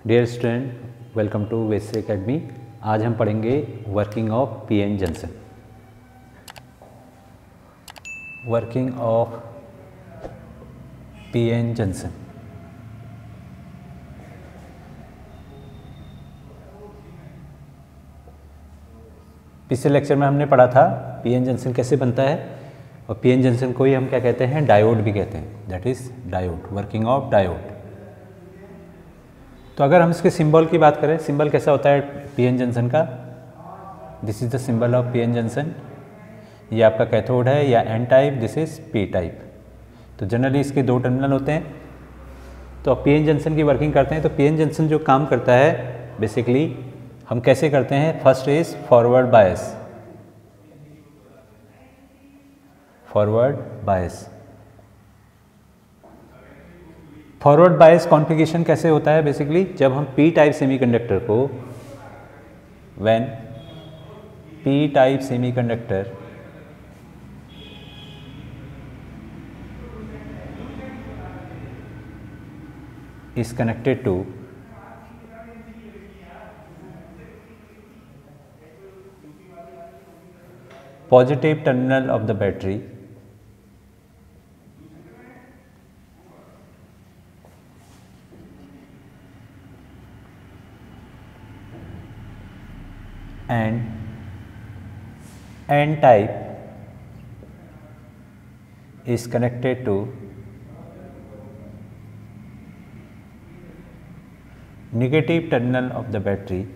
Dear student, welcome to वेस्टर academy. आज हम पढ़ेंगे working of PN junction. Working of PN junction. पिछले लेक्चर में हमने पढ़ा था पीएन जंक्शन कैसे बनता है, और पीएन जंक्शन को ही हम क्या कहते हैं, डायोड भी कहते हैं। That is diode, working of diode. तो अगर हम इसके सिंबल की बात करें, सिंबल कैसा होता है पीएन जंक्शन का। This is the symbol of PN junction. ये आपका कैथोड है या N type, this is P type. तो जनरली इसके दो टर्मिनल होते हैं। तो अब पीएन जंक्शन की वर्किंग करते हैं। तो पीएन जंक्शन जो काम करता है बेसिकली हम कैसे करते हैं, first is forward bias. Forward bias. Forward bias configuration कैसे होता है बेसिकली, जब हम पी टाइप सेमीकंडक्टर को, when P type semiconductor is connected to positive terminal of the battery and N type is connected to negative terminal of the battery,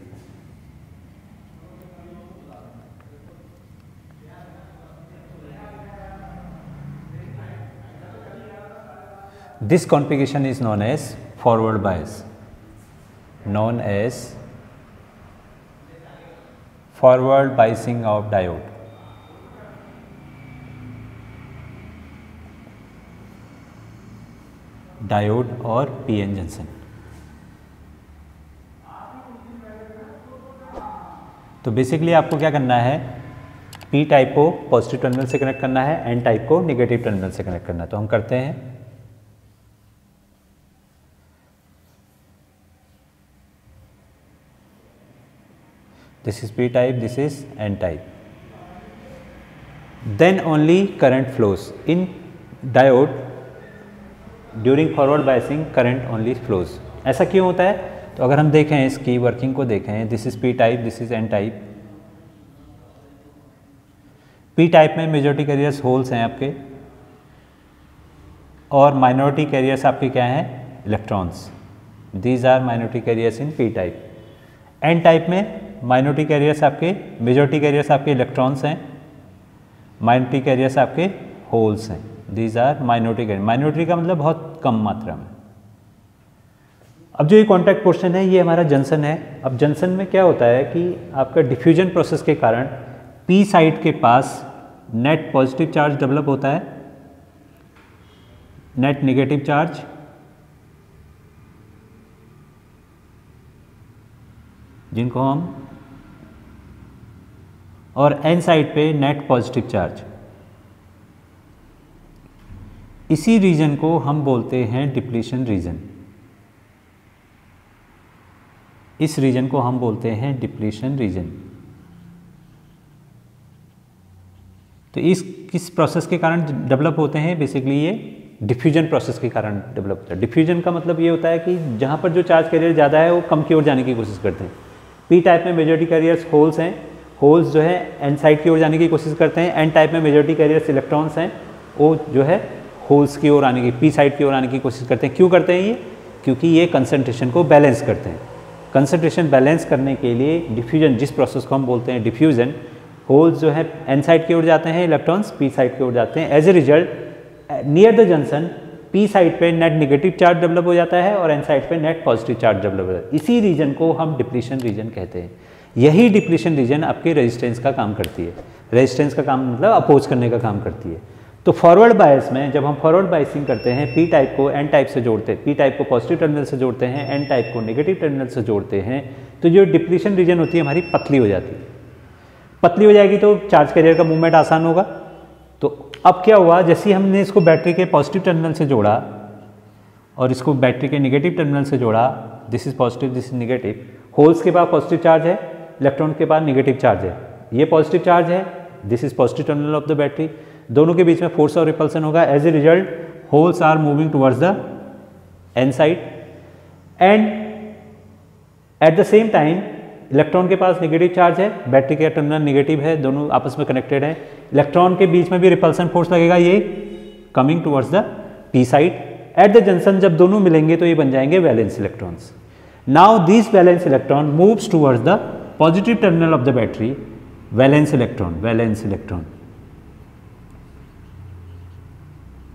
this configuration is known as forward bias, known as forward biasing of diode। Diode और PN junction. तो basically आपको क्या करना है, P type को positive terminal से connect करना है, एन टाइप को नेगेटिव टर्मिनल से कनेक्ट करना है। तो हम करते हैं। This is P type, this is N type. Then only current flows in diode during forward biasing, current only flows. ऐसा क्यों होता है, तो अगर हम देखें इसकी वर्किंग को देखें, this is P type, this is N type. P type में मेजॉरिटी कैरियर्स होल्स हैं आपके, और माइनॉरिटी कैरियर्स आपके क्या हैं, electrons. These are minority carriers in P type. N type में माइनॉरिटी कैरियर्स आपके, मेजॉरिटी कैरियर्स आपके इलेक्ट्रॉन्स हैं, माइनॉरिटी कैरियर्स आपके होल्स हैं। These are minority carrier. Minority का मतलब बहुत कम मात्रा में। अब जो ये कॉन्टैक्ट पोर्शन है ये हमारा जंक्शन है। अब जंक्शन में क्या होता है कि आपका डिफ्यूजन प्रोसेस के कारण पी साइड के पास नेट पॉजिटिव चार्ज डेवलप होता है, नेट नेगेटिव चार्ज, जिनको हम, और एन साइड पे नेट पॉजिटिव चार्ज। इसी रीजन को हम बोलते हैं डिप्लीशन रीजन। इस रीजन को हम बोलते हैं डिप्लीशन रीजन। तो इस किस प्रोसेस के कारण डेवलप होते हैं, बेसिकली ये डिफ्यूजन प्रोसेस के कारण डेवलप होता है। डिफ्यूजन का मतलब ये होता है कि जहाँ पर जो चार्ज कैरियर ज़्यादा है वो कम की ओर जाने की कोशिश करते हैं। पी टाइप में मेजॉरिटी कैरियर्स होल्स हैं, होल्स जो है एन साइड की ओर जाने की कोशिश करते हैं। एन टाइप में मेजॉरिटी कैरियर्स इलेक्ट्रॉन्स हैं, वो जो है होल्स की ओर आने की, पी साइड की ओर आने की कोशिश करते हैं। क्यों करते हैं ये, क्योंकि ये कंसंट्रेशन को बैलेंस करते हैं। कंसंट्रेशन बैलेंस करने के लिए डिफ्यूजन, जिस प्रोसेस को हम बोलते हैं डिफ्यूजन, होल्स जो है एन साइड की ओर जाते हैं, इलेक्ट्रॉन्स पी साइड की ओर जाते हैं। As a result near the junction P side पे नेट नेगेटिव चार्ज डेवलप हो जाता है और एन साइड पे नेट पॉजिटिव चार्ज डेवलप हो जाता है। इसी रीजन को हम डिप्लीशन रीजन कहते हैं। यही डिप्लीशन रीजन आपके रेजिस्टेंस का काम करती है। रेजिस्टेंस का काम मतलब अपोज करने का काम करती है। तो फॉरवर्ड बायस में जब हम फॉरवर्ड बायसिंग करते हैं, पी टाइप को एन टाइप से जोड़ते हैं, पी टाइप को पॉजिटिव टर्मिनल से जोड़ते हैं, एन टाइप को नेगेटिव टर्मिनल से जोड़ते हैं, तो जो डिप्लीशन रीजन होती है हमारी पतली हो जाती है। पतली हो जाएगी तो चार्ज कैरियर का मूवमेंट आसान होगा। तो अब क्या हुआ, जैसे ही हमने इसको बैटरी के पॉजिटिव टर्मिनल से जोड़ा और इसको बैटरी के नेगेटिव टर्मिनल से जोड़ा, this is positive, this is negative, holes के पास पॉजिटिव चार्ज है, इलेक्ट्रॉन के पास नेगेटिव चार्ज है, ये पॉजिटिव चार्ज है, this is positive terminal of the battery, दोनों के बीच में फोर्स और रिपल्सन होगा। As a result holes are moving towards the N side and at the same time electron के पास नेगेटिव चार्ज है, बैटरी का टर्मिनल नेगेटिव है, दोनों आपस में कनेक्टेड है, इलेक्ट्रॉन के बीच में भी रिपल्सन फोर्स लगेगा, ये coming towards the P side. At the junction जब दोनों मिलेंगे तो ये बन जाएंगे valence electrons. Now this valence electron moves towards the positive terminal of the battery, valence electron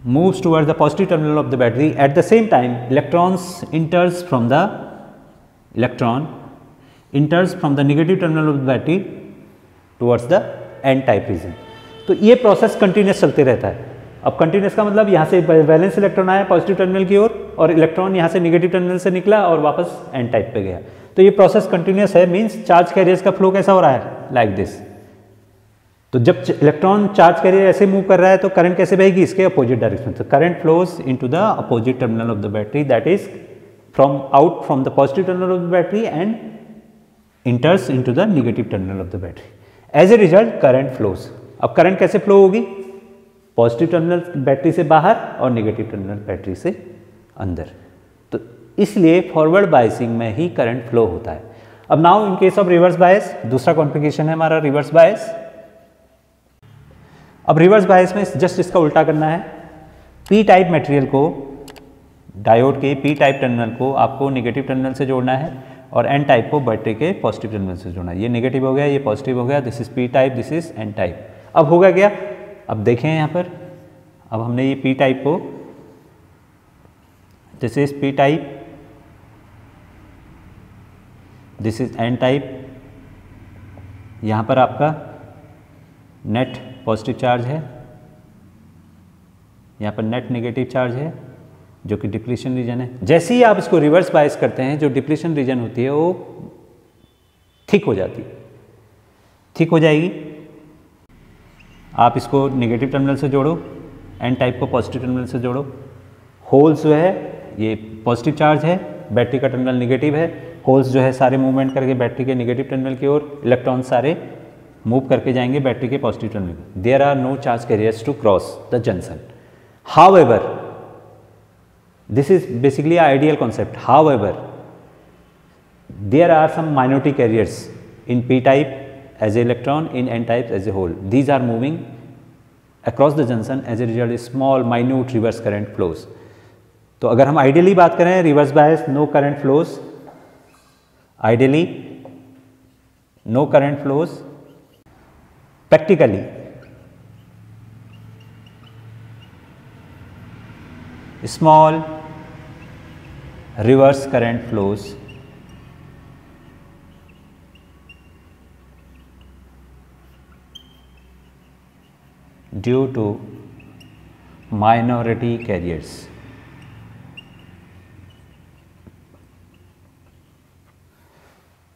moves towards the positive terminal of the battery. At the same time electron enters from the negative terminal of the battery towards the n type region. तो ये process continuous चलते रहता है। अब continuous का मतलब यहाँ से वैलेंस इलेक्ट्रॉन आया पॉजिटिव टर्मिनल की ओर और इलेक्ट्रॉन यहाँ से नेगेटिव टर्मिनल से निकला और वापस n टाइप पे गया। तो ये प्रोसेस कंटिन्यूस है, मीन्स चार्ज कैरियर्स का फ्लो कैसा हो रहा है, लाइक दिस। तो जब इलेक्ट्रॉन चार्ज कैरियर ऐसे मूव कर रहा है तो करंट कैसे बहेगी, इसके अपोजिट डायरेक्शन। तो current flows into the opposite terminal of the battery, that is out from the positive terminal of the battery and enters into the negative terminal of the battery. As a result current flows. अब current कैसे flow होगी, positive terminal battery से बाहर और negative terminal battery से अंदर। तो इसलिए फॉरवर्ड बायसिंग में ही करंट फ्लो होता है। अब now in case of reverse bias, दूसरा कॉन्फ़िगरेशन है हमारा रिवर्स बायस। अब रिवर्स बायस में जस्ट इसका उल्टा करना है। पी टाइप मटेरियल को, डायोड के पी टाइप टर्मिनल को आपको नेगेटिव टर्मिनल से जोड़ना है और एन टाइप को बैटरी के पॉजिटिव टर्मिनल से जोड़ना है। ये नेगेटिव हो गया, ये पॉजिटिव हो गया, this is P type, this is N type. अब होगा क्या, अब देखें यहाँ पर, अब हमने ये पी टाइप को, this is P type, this is N type, यहाँ पर आपका नेट पॉजिटिव चार्ज है, यहाँ पर नेट नेगेटिव चार्ज है जो कि डिप्लीशन रीजन है। जैसे ही आप इसको रिवर्स बायस करते हैं, जो डिप्लीशन रीजन होती है वो थिक हो जाती है, थिक हो जाएगी। आप इसको नेगेटिव टर्मिनल से जोड़ो, एन टाइप को पॉजिटिव टर्मिनल से जोड़ो। होल्स जो है ये पॉजिटिव चार्ज है, बैटरी का टर्मिनल नेगेटिव है, होल्स जो है सारे मूवमेंट करके बैटरी के नेगेटिव टर्मिनल की ओर, इलेक्ट्रॉन सारे मूव करके जाएंगे बैटरी के positive terminal. There are no charge carriers to cross the junction. However, this is basically ideal concept. However there are some minority carriers in P type as a electron, in n type as a whole. These are moving across the junction, as a result small minute reverse current flows. तो अगर हम ideally बात करें reverse bias, no current flows, ideally no current flows, practically small reverse current flows due to minority carriers.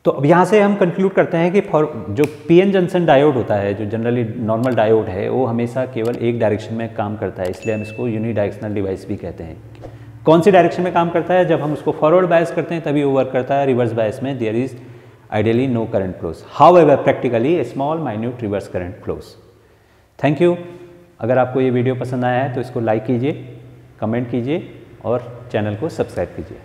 तो अब यहाँ से हम कंक्लूड करते हैं कि जो पीएन जंक्शन डायोड होता है, जो जनरली नॉर्मल डायोड है, वो हमेशा केवल एक डायरेक्शन में काम करता है, इसलिए हम इसको यूनिडायरेक्शनल डिवाइस भी कहते हैं। कौन सी डायरेक्शन में काम करता है, जब हम उसको फॉरवर्ड बायस करते हैं तभी वो वर्क करता है। रिवर्स बायस में there is ideally no current flows, however practically a small minute reverse current flows. Thank you. अगर आपको ये वीडियो पसंद आया है तो इसको लाइक कीजिए, कमेंट कीजिए और चैनल को सब्सक्राइब कीजिए।